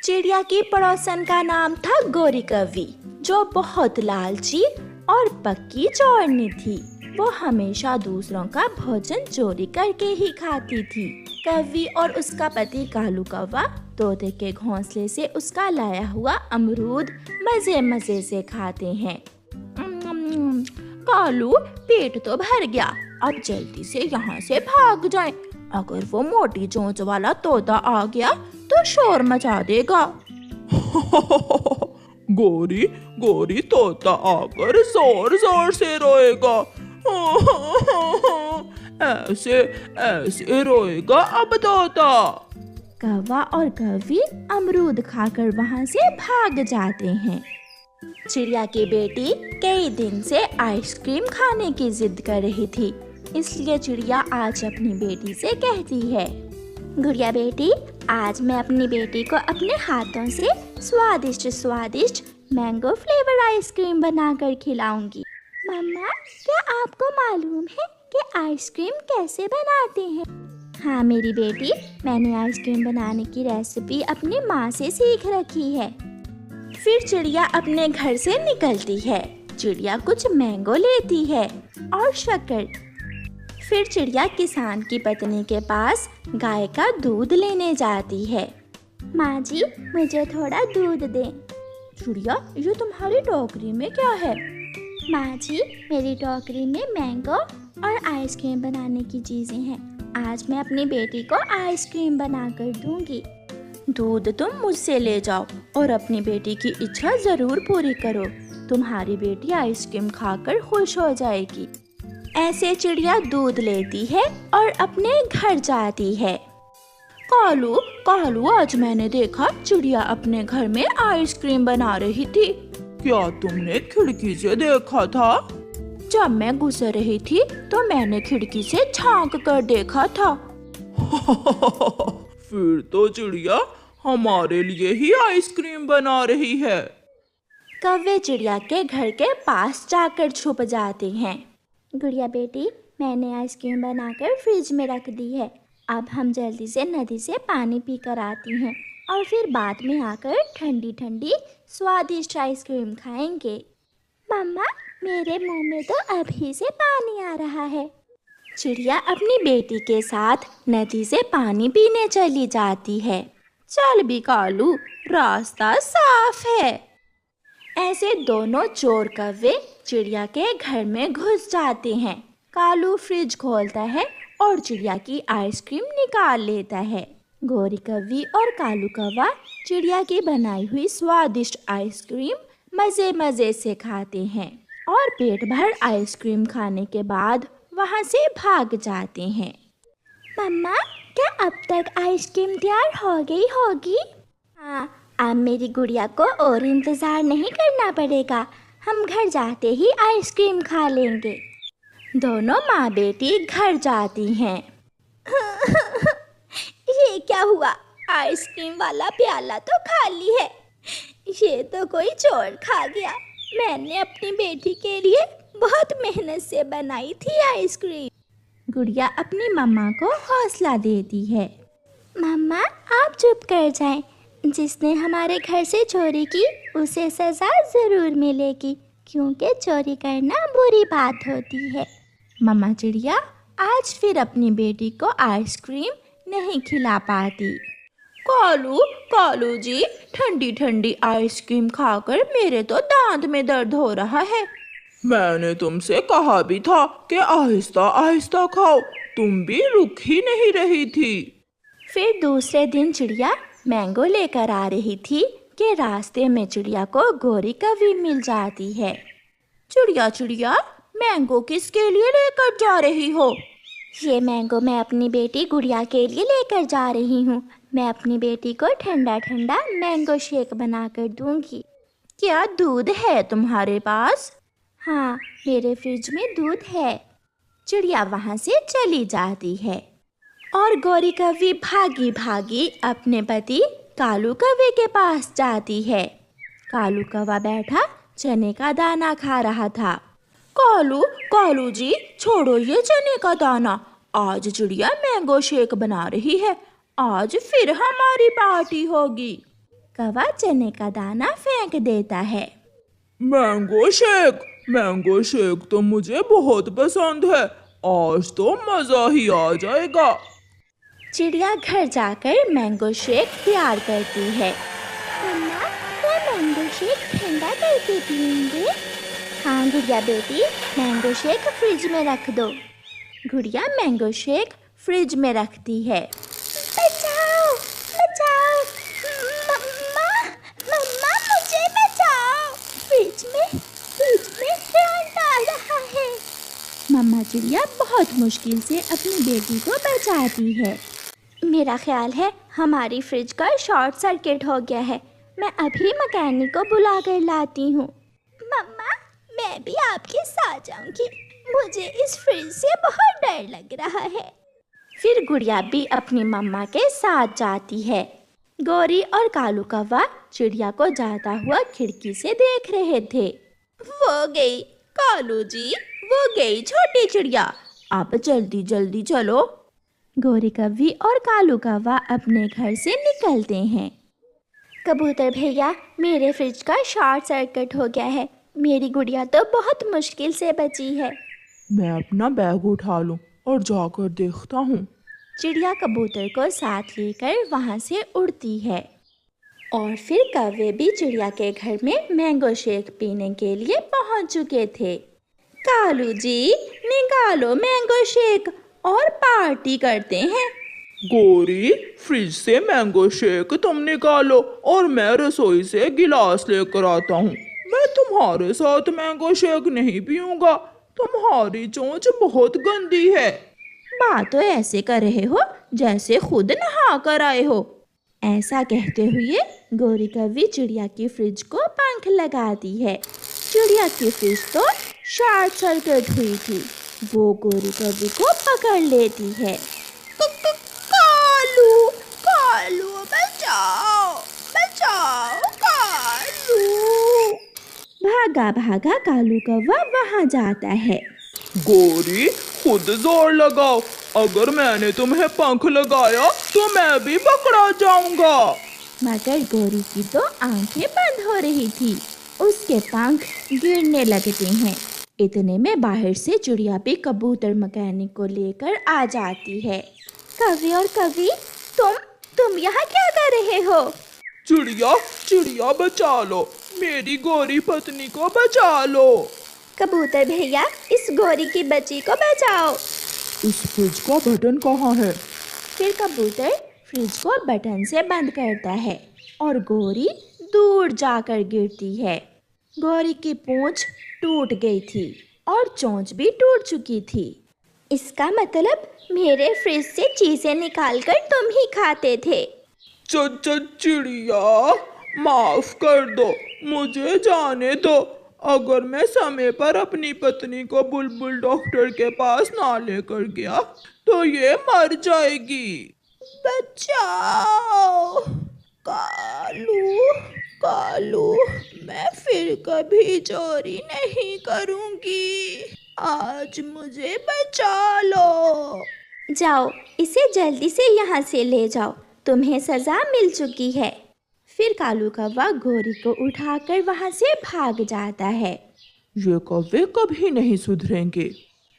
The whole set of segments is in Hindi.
चिड़िया की पड़ोसन का नाम था गोरी कौवी, जो बहुत लालची और पक्की चौड़नी थी। वो हमेशा दूसरों का भोजन चोरी करके ही खाती थी। कौवी और उसका पति कालू कौवा तोते के घोंसले से उसका लाया हुआ अमरूद मजे मजे से खाते हैं। कालू, पेट तो भर गया, अब जल्दी से यहाँ से भाग जाएं। अगर वो मोटी चोंच वाला तोता आ गया तो शोर मचा देगा। गोरी गोरी तोता आकर जोर जोर से रोएगा। ऐसे ऐसे रोएगा अब तोता। कौवा और कौवी अमरूद खाकर वहाँ से भाग जाते हैं। चिड़िया की बेटी कई दिन से आइसक्रीम खाने की जिद कर रही थी, इसलिए चिड़िया आज अपनी बेटी से कहती है, गुड़िया बेटी, आज मैं अपनी बेटी को अपने हाथों से स्वादिष्ट स्वादिष्ट मैंगो फ्लेवर आइसक्रीम बनाकर खिलाऊंगी। मम्मा, क्या आपको मालूम है कि आइसक्रीम कैसे बनाते हैं? हाँ मेरी बेटी, मैंने आइसक्रीम बनाने की रेसिपी अपनी माँ से सीख रखी है। फिर चिड़िया अपने घर से निकलती है। चिड़िया कुछ मैंगो लेती है और शक्कर। फिर चिड़िया किसान की पत्नी के पास गाय का दूध लेने जाती है। माँ जी, मुझे थोड़ा दूध दें। चिड़िया, ये तुम्हारी टोकरी में क्या है? माँ जी, मेरी टोकरी में मैंगो और आइसक्रीम बनाने की चीजें हैं। आज मैं अपनी बेटी को आइसक्रीम बनाकर दूंगी। दूध तुम मुझसे ले जाओ और अपनी बेटी की इच्छा जरूर पूरी करो। तुम्हारी बेटी आइसक्रीम खाकर खुश हो जाएगी। ऐसे चिड़िया दूध लेती है और अपने घर जाती है। कालू कालू, आज मैंने देखा चिड़िया अपने घर में आइसक्रीम बना रही थी। क्या तुमने खिड़की से देखा था? जब मैं गुजर रही थी तो मैंने खिड़की से झांक कर देखा था। फिर तो चिड़िया हमारे लिए ही आइसक्रीम बना रही है। कौवे चिड़िया के घर के पास जाकर छुप जाते हैं। गुड़िया बेटी, मैंने आइसक्रीम बनाकर फ्रिज में रख दी है। अब हम जल्दी से नदी से पानी पी कर आती हैं और फिर बाद में आकर ठंडी ठंडी स्वादिष्ट आइसक्रीम खाएंगे। मम्मा, मेरे मुंह में तो अभी से पानी आ रहा है। चिड़िया अपनी बेटी के साथ नदी से पानी पीने चली जाती है। चल भी कालू, रास्ता साफ है। ऐसे दोनों चोर कौवे चिड़िया के घर में घुस जाते हैं। कालू फ्रिज खोलता है और चिड़िया की आइसक्रीम निकाल लेता है। गोरी कौवी और कालू कौवा चिड़िया की बनाई हुई स्वादिष्ट आइसक्रीम मजे मजे से खाते हैं और पेट भर आइसक्रीम खाने के बाद वहाँ से भाग जाते हैं। मम्मा, क्या अब तक आइसक्रीम तैयार हो गई होगी? हाँ, अब मेरी गुड़िया को और इंतज़ार नहीं करना पड़ेगा। हम घर जाते ही आइसक्रीम खा लेंगे। दोनों माँ बेटी घर जाती हैं। ये क्या हुआ? आइसक्रीम वाला प्याला तो खाली है। ये तो कोई चोर खा गया। मैंने अपनी बेटी के लिए बहुत मेहनत से बनाई थी आइसक्रीम। गुड़िया अपनी मम्मा को हौसला देती है। मम्मा, आप चुप कर जाएं। जिसने हमारे घर से चोरी की उसे सज़ा ज़रूर मिलेगी, क्योंकि चोरी करना बुरी बात होती है। मम्मा चिड़िया आज फिर अपनी बेटी को आइसक्रीम नहीं खिला पाती। कालू कालू जी, ठंडी ठंडी आइसक्रीम खाकर मेरे तो दांत में दर्द हो रहा है। मैंने तुमसे कहा भी था कि आहिस्ता आहिस्ता खाओ, तुम भी रुक ही नहीं रही थी। फिर दूसरे दिन चिड़िया मैंगो लेकर आ रही थी कि रास्ते में चिड़िया को गोरी कौवी मिल जाती है। चिड़िया चिड़िया, मैंगो किसके लिए लेकर जा रही हो? ये मैंगो मैं अपनी बेटी गुड़िया के लिए लेकर जा रही हूँ। मैं अपनी बेटी को ठंडा ठंडा मैंगो शेक बनाकर दूंगी। क्या दूध है तुम्हारे पास? हाँ, मेरे फ्रिज में दूध है। चिड़िया वहाँ से चली जाती है और गोरी कौवी भागी भागी अपने पति कालू कौवे के पास जाती है। कालू कौवा बैठा चने का दाना खा रहा था। कालू कालू जी, छोड़ो ये चने का दाना। आज चिड़िया मैंगो शेक बना रही है। आज फिर हमारी पार्टी होगी। कौवा चने का दाना फेंक देता है। मैंगो शेक तो मुझे बहुत पसंद है। आज तो मजा ही आ जाएगा। चिड़िया घर जाकर मैंगो शेक तैयार करती है। मम्मा, वो मैंगो शेक ठंडा करके पिएंगे? हाँ गुड़िया बेटी, मैंगो शेक फ्रिज में रख दो। गुड़िया मैंगो शेक फ्रिज में रखती है। बचाओ बचाओ, मम्मा मम्मा मुझे बचाओ, फ्रिज में ठंडा आ रहा है। मम्मा चिड़िया बहुत मुश्किल से अपनी बेटी को बचाती है। मेरा ख्याल है हमारी फ्रिज का शॉर्ट सर्किट हो गया है। मैं अभी मैकेनिक को बुला कर लाती हूँ। मम्मा, मैं भी आपके साथ जाऊंगी। मुझे इस फ्रिज से बहुत डर लग रहा है। फिर गुड़िया भी अपनी मम्मा के साथ जाती है। गौरी और कालू कौवा चिड़िया को जाता हुआ खिड़की से देख रहे थे। वो गई कालू जी, वो गई छोटी चिड़िया, अब जल्दी जल्दी चलो। गौरी कौवी और कालू कौवा अपने घर से निकलते हैं। कबूतर भैया, मेरे फ्रिज का शॉर्ट सर्किट हो गया है। मेरी गुड़िया तो बहुत मुश्किल से बची है। मैं अपना बैग उठा लूं और जाकर देखता हूँ। चिड़िया कबूतर को साथ लेकर वहाँ से उड़ती है। और फिर कौवे भी चिड़िया के घर में मैंगो शेक पीने के लिए पहुँच चुके थे। कालू जी, निकालो मैंगो शेक और पार्टी करते हैं। गौरी, फ्रिज से मैंगो शेक तुम निकालो और मैं रसोई से गिलास लेकर आता हूँ। मैं तुम्हारे साथ मैंगो शेक नहीं पीऊंगा। तुम्हारी चोंच बहुत गंदी है। बात तो ऐसे कर रहे हो जैसे खुद नहा कर आए हो। ऐसा कहते हुए गौरी कौवी चिड़िया की फ्रिज को पंख लगाती है। चिड़िया की फ्रिज तो शॉर्ट सर्किट हुई थी। वो गौरी कौवी को पकड़ लेती है। कालू कालू, बचाओ बचाओ कालू। भागा भागा कालू कौवा वहाँ जाता है। गौरी, खुद जोर लगाओ। अगर मैंने तुम्हें पंख लगाया तो मैं भी पकड़ा जाऊंगा। मगर गौरी की तो आंखें बंद हो रही थी। उसके पंख गिरने लगते हैं। इतने में बाहर से चिड़िया भी कबूतर मैकेनिक को लेकर आ जाती है। कवि और कवि, तुम यहाँ क्या कर रहे हो? चिड़िया बचा लो, मेरी गौरी पत्नी को बचा लो। कबूतर भैया, इस गौरी की बच्ची को बचाओ। इस फ्रिज का बटन कहाँ है? फिर कबूतर फ्रिज को बटन से बंद करता है और गौरी दूर जाकर गिरती है। गौरी की पूंछ टूट गई थी और चोंच भी टूट चुकी थी। इसका मतलब मेरे फ्रिज से चीजें निकालकर तुम ही खाते थे। चिड़िया, माफ कर दो, मुझे जाने दो। अगर मैं समय पर अपनी पत्नी को बुलबुल डॉक्टर के पास ना लेकर गया तो ये मर जाएगी। बचाओ कालू, मैं फिर कभी चोरी नहीं करूंगी। आज मुझे बचा लो। जाओ, इसे जल्दी से यहाँ से ले जाओ, तुम्हें सजा मिल चुकी है। फिर कालू कौवा गौरी को उठाकर वहाँ से भाग जाता है। ये कौवे कभी नहीं सुधरेंगे।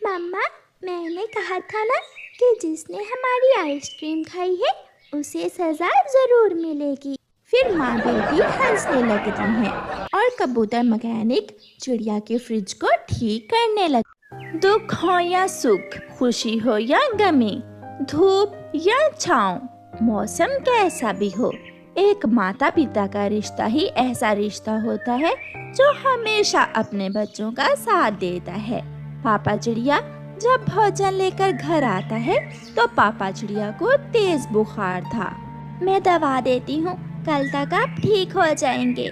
मम्मा, मैंने कहा था ना कि जिसने हमारी आइसक्रीम खाई है उसे सजा जरूर मिलेगी। फिर माँ बेटी हंसने लगती हैं और कबूतर मैकेनिक चिड़िया के फ्रिज को ठीक करने लगे। दुख हो या सुख, खुशी हो या गमी, धूप या छाँव, मौसम कैसा भी हो, एक माता पिता का रिश्ता ही ऐसा रिश्ता होता है जो हमेशा अपने बच्चों का साथ देता है। पापा चिड़िया जब भोजन लेकर घर आता है तो पापा चिड़िया को तेज बुखार था। मैं दवा देती हूँ, कल तक आप ठीक हो जाएंगे।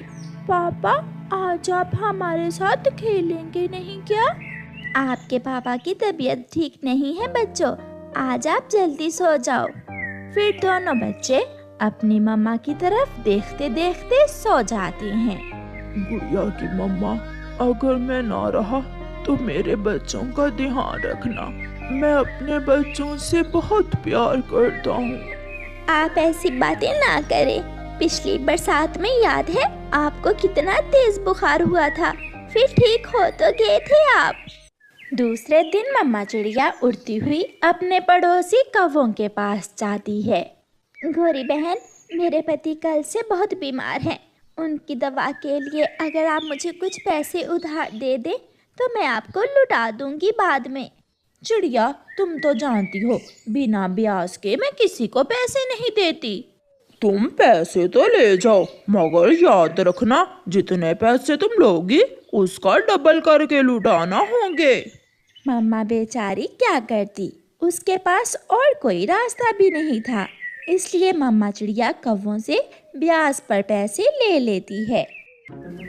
पापा, आज आप हमारे साथ खेलेंगे नहीं क्या? आपके पापा की तबीयत ठीक नहीं है बच्चों, आज आप जल्दी सो जाओ। फिर दोनों बच्चे अपनी मम्मा की तरफ देखते देखते सो जाते हैं। गुड़िया की मम्मा, अगर मैं ना रहा तो मेरे बच्चों का ध्यान रखना। मैं अपने बच्चों से बहुत प्यार करता हूँ। आप ऐसी बातें ना करें, पिछली बरसात में याद है आपको कितना तेज बुखार हुआ था, फिर ठीक हो तो गए थे आप। दूसरे दिन मम्मा चिड़िया उड़ती हुई अपने पड़ोसी कौवों के पास जाती है। गौरी बहन, मेरे पति कल से बहुत बीमार हैं। उनकी दवा के लिए अगर आप मुझे कुछ पैसे उधार दे दें तो मैं आपको लौटा दूंगी बाद में। चिड़िया, तुम तो जानती हो बिना ब्याज के मैं किसी को पैसे नहीं देती। तुम पैसे तो ले जाओ, मगर याद रखना जितने पैसे तुम लोगी उसका डबल करके लुटाना होंगे। मम्मा बेचारी क्या करती, उसके पास और कोई रास्ता भी नहीं था, इसलिए मम्मा चिड़िया कौवों से ब्याज पर पैसे ले लेती है।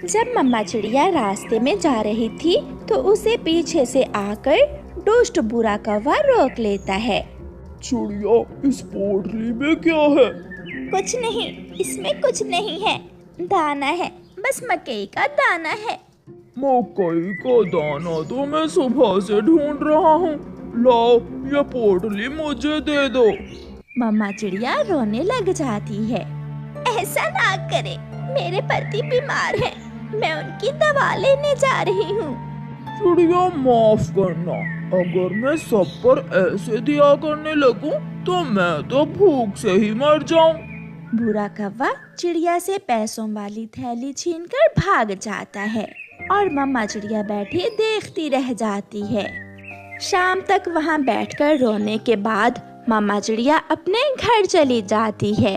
जब मम्मा चिड़िया रास्ते में जा रही थी तो उसे पीछे से आकर दुष्ट बुरा कौवा रोक लेता है। चिड़िया, इस पोटली में क्या है? कुछ नहीं, इसमें कुछ नहीं है, दाना है, बस मकई का दाना है। मकई का दाना तो मैं सुबह से ढूंढ रहा हूँ। लाओ, ये पोटली मुझे दे दो। मम्मा चिड़िया रोने लग जाती है। ऐसा ना करे, मेरे पति बीमार हैं, मैं उनकी दवा लेने जा रही हूँ। चिड़िया, माफ करना, अगर मैं सब पर ऐसे दिया करने लगूं तो मैं तो भूख से ही मर जाऊं। बुरा कौवा चिड़िया से पैसों वाली थैली छीनकर भाग जाता है और मम्मा चिड़िया बैठी देखती रह जाती है। शाम तक वहाँ बैठकर रोने के बाद मम्मा चिड़िया अपने घर चली जाती है।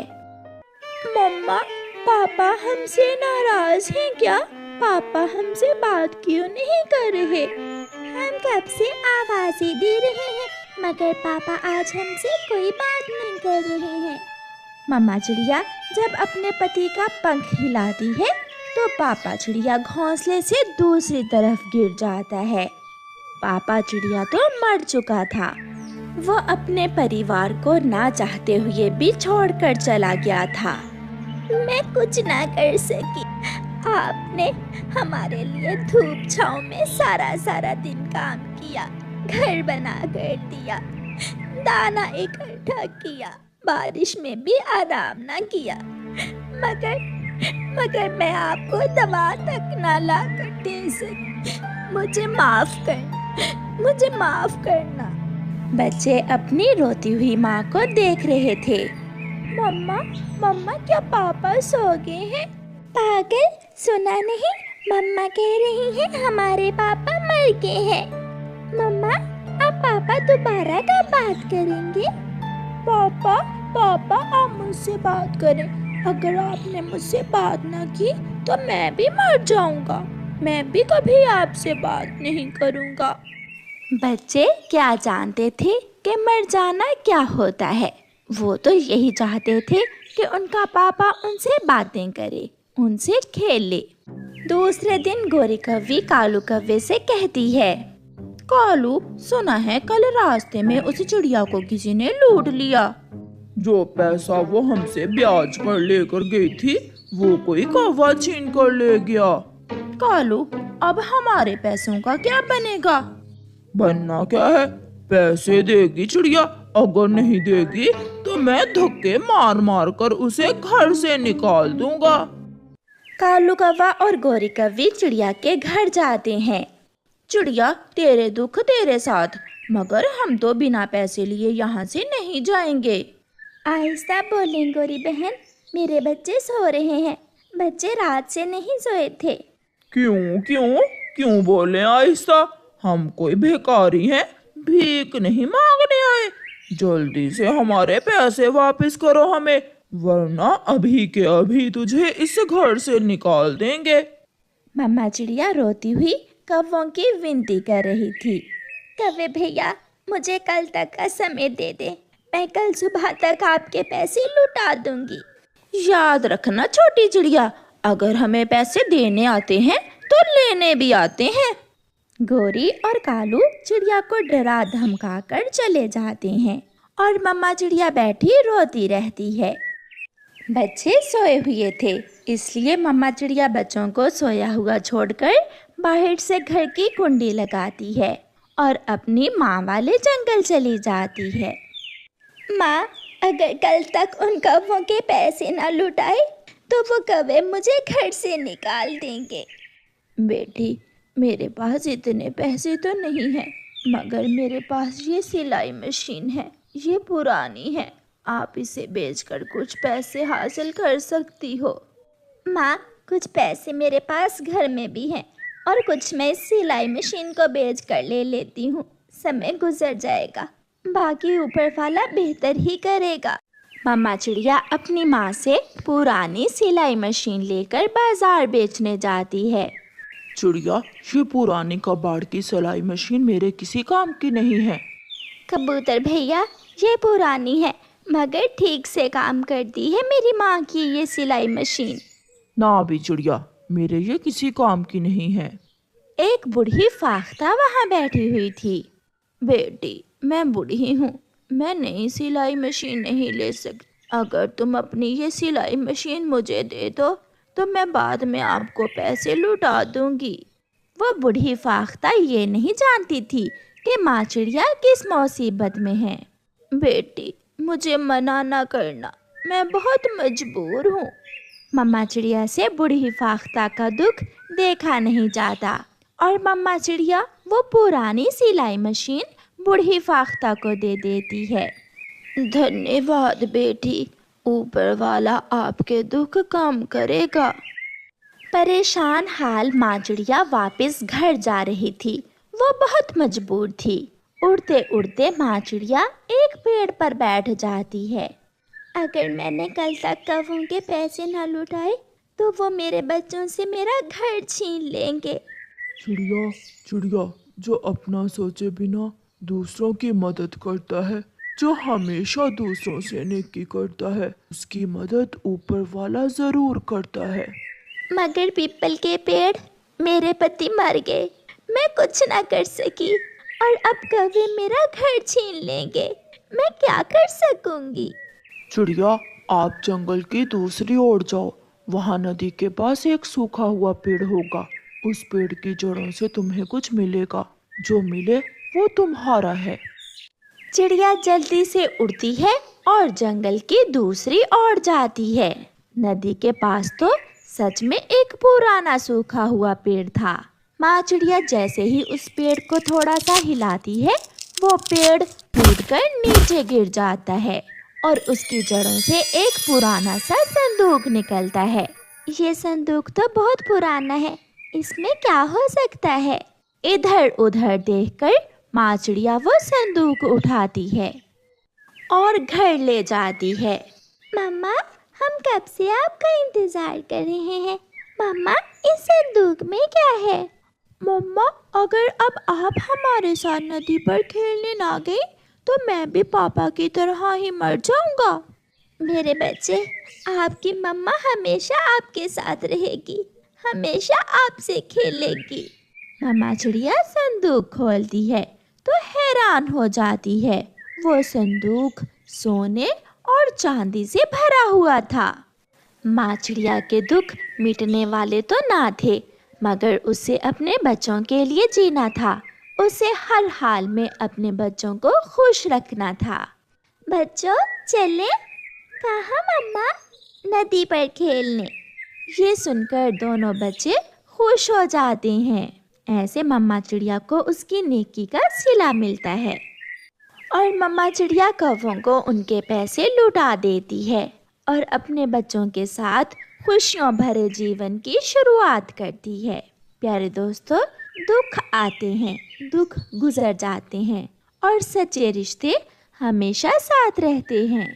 मम्मा, पापा हमसे नाराज हैं क्या? पापा हमसे बात क्यों नहीं कर रहे? हम कब से आवाजें दे रहे हैं मगर पापा आज हमसे कोई बात नहीं कर रहे हैं। मम्मा चिड़िया जब अपने पति का पंख हिलाती है तो पापा चिड़िया घोंसले से दूसरी तरफ गिर जाता है। पापा चिड़िया तो मर चुका था, वो अपने परिवार को ना चाहते हुए भी छोड़कर चला गया था। मैं कुछ ना कर सकी, आपने हमारे लिए धूप छांव में सारा दिन काम किया, घर बना कर दिया, दाना इकट्ठा किया, बारिश में भी आराम ना किया, मगर मैं आपको दवा तक ना ला कर दे सकी। मुझे माफ करना। बच्चे अपनी रोती हुई माँ को देख रहे थे। मम्मा क्या पापा सो गए हैं? पागल, सुना नहीं? मम्मा कह रही हैं हमारे पापा मर गए हैं। मम्मा, अब पापा दोबारा कब बात करेंगे? पापा आप मुझसे बात करें, अगर आपने मुझसे बात ना की तो मैं भी मर जाऊंगा, मैं भी कभी आपसे बात नहीं करूंगा। बच्चे क्या जानते थे कि मर जाना क्या होता है। वो तो यही चाहते थे कि उनका पापा उनसे बातें करे, उनसे खेले। दूसरे दिन गोरी कौवी कालू कौवे से कहती है, कालू, सुना है कल रास्ते में उस चिड़िया को किसी ने लूट लिया। जो पैसा वो हमसे ब्याज पर लेकर गई थी वो कोई कौवा छीन कर ले गया। कालू, अब हमारे पैसों का क्या बनेगा? बनना क्या है, पैसे देगी चिड़िया, अगर नहीं देगी तो मैं धक्के मार कर उसे घर से निकाल दूंगा। कालू कौवा और गोरी कौवी चिड़िया के घर जाते हैं। चिड़िया, तेरे दुख तेरे साथ, मगर हम तो बिना पैसे लिए यहाँ से नहीं जाएंगे। आहिस्ता बोलें गोरी बहन, मेरे बच्चे सो रहे हैं, बच्चे रात से नहीं सोए थे। क्यों बोले आहिस्ता? हम कोई भिखारी हैं, भीख नहीं मांगने आए। जल्दी से हमारे पैसे वापस करो हमें, वरना अभी के अभी तुझे इस घर से निकाल देंगे। मम्मा चिड़िया रोती हुई कौवों की विनती कर रही थी। कौवे भैया, मुझे कल तक का समय दे दे, मैं कल सुबह तक आपके पैसे लुटा दूंगी। याद रखना छोटी चिड़िया, अगर हमें पैसे देने आते हैं तो लेने भी आते हैं। गोरी और कालू चिड़िया को डरा धमका कर चले जाते हैं और मम्मा चिड़िया बैठी रोती रहती है। बच्चे सोए हुए थे, इसलिए मम्मा चिड़िया बच्चों को सोया हुआ छोड़कर बाहर से घर की कुंडी लगाती है और अपनी माँ वाले जंगल चली जाती है। माँ, अगर कल तक उन कौवों के पैसे न लुटाए तो वो कौवे मुझे घर से निकाल देंगे। बेटी, मेरे पास इतने पैसे तो नहीं हैं, मगर मेरे पास ये सिलाई मशीन है। ये पुरानी है, आप इसे बेचकर कुछ पैसे हासिल कर सकती हो। माँ, कुछ पैसे मेरे पास घर में भी हैं और कुछ मैं इस सिलाई मशीन को बेच कर ले लेती हूँ। समय गुजर जाएगा, बाकी ऊपर वाला बेहतर ही करेगा। मम्मा चिड़िया अपनी माँ से पुरानी सिलाई मशीन लेकर बाजार बेचने जाती है। चिड़िया, ये पुरानी कबाड़ की सिलाई मशीन मेरे किसी काम की नहीं है। कबूतर भैया, ये पुरानी है मगर ठीक से काम करती है मेरी माँ की ये सिलाई मशीन। ना भी चिड़िया, मेरे ये किसी काम की नहीं है। एक बूढ़ी फाख्ता वहाँ बैठी हुई थी। बेटी, मैं बूढ़ी हूँ, मैं नई सिलाई मशीन नहीं ले सकती। अगर तुम अपनी ये सिलाई मशीन मुझे दे दो तो मैं बाद में आपको पैसे लौटा दूंगी। वो बूढ़ी फाख्ता ये नहीं जानती थी कि माँ चिड़िया किस मुसीबत में है। बेटी, मुझे मना ना करना, मैं बहुत मजबूर हूँ। मम्मा चिड़िया से बूढ़ी फाख्ता का दुख देखा नहीं जाता और मम्मा चिड़िया वो पुरानी सिलाई मशीन बूढ़ी फाख्ता को दे देती है। धन्यवाद बेटी, ऊपर वाला आपके दुख कम करेगा। परेशान हाल माँ चिड़िया वापस घर जा रही थी। वो बहुत मजबूर थी। उड़ते उड़ते माँ चिड़िया एक पेड़ पर बैठ जाती है। अगर मैंने कल तक कौवों के पैसे न लौटाए तो वो मेरे बच्चों से मेरा घर छीन लेंगे। चिड़िया, चिड़िया, जो अपना सोचे बिना दूसरों की मदद करता है, जो हमेशा दूसरों से नेकी करता है, उसकी मदद ऊपर वाला जरूर करता है। मगर पीपल के पेड़, मेरे पति मर गए, मैं कुछ ना कर सकी और अब कौवे मेरा घर छीन लेंगे। मैं क्या कर सकूंगी? चिड़िया, आप जंगल की दूसरी ओर जाओ, वहाँ नदी के पास एक सूखा हुआ पेड़ होगा। उस पेड़ की जड़ों से तुम्हें कुछ मिलेगा, जो मिले वो तुम्हारा है। चिड़िया जल्दी से उड़ती है और जंगल की दूसरी ओर जाती है। नदी के पास तो सच में एक पुराना सूखा हुआ पेड़ था। माँ चिड़िया जैसे ही उस पेड़ को थोड़ा सा हिलाती है, वो पेड़ टूटकर नीचे गिर जाता है और उसकी जड़ों से एक पुराना सा संदूक निकलता है। ये संदूक तो बहुत पुराना है, इसमें क्या हो सकता है? इधर उधर देखकर माँ चिड़िया वो संदूक उठाती है और घर ले जाती है। मम्मा, हम कब से आपका इंतजार कर रहे हैं। मम्मा, इस संदूक में क्या है? मम्मा, अगर अब आप हमारे साथ नदी पर खेलने ना गई तो मैं भी पापा की तरह ही मर जाऊंगा। मेरे बच्चे, आपकी मम्मा हमेशा आपके साथ रहेगी, हमेशा आपसे खेलेगी। मम्मा चिड़िया संदूक खोलती है तो हैरान हो जाती है। वो संदूक सोने और चांदी से भरा हुआ था। माँ चिड़िया के दुख मिटने वाले तो ना थे, मगर उसे अपने बच्चों के लिए जीना था। उसे हर हाल में अपने बच्चों को खुश रखना था। बच्चों, चलें? कहाँ मम्मा? नदी पर खेलने। ये सुनकर दोनों बच्चे खुश हो जाते हैं। ऐसे मम्मा चिड़िया को उसकी नेकी का सिला मिलता है और मम्मा चिड़िया कौवों को उनके पैसे लौटा देती है और अपने बच्चों के साथ खुशियों भरे जीवन की शुरुआत करती है। प्यारे दोस्तों, दुख आते हैं, दुख गुजर जाते हैं और सच्चे रिश्ते हमेशा साथ रहते हैं।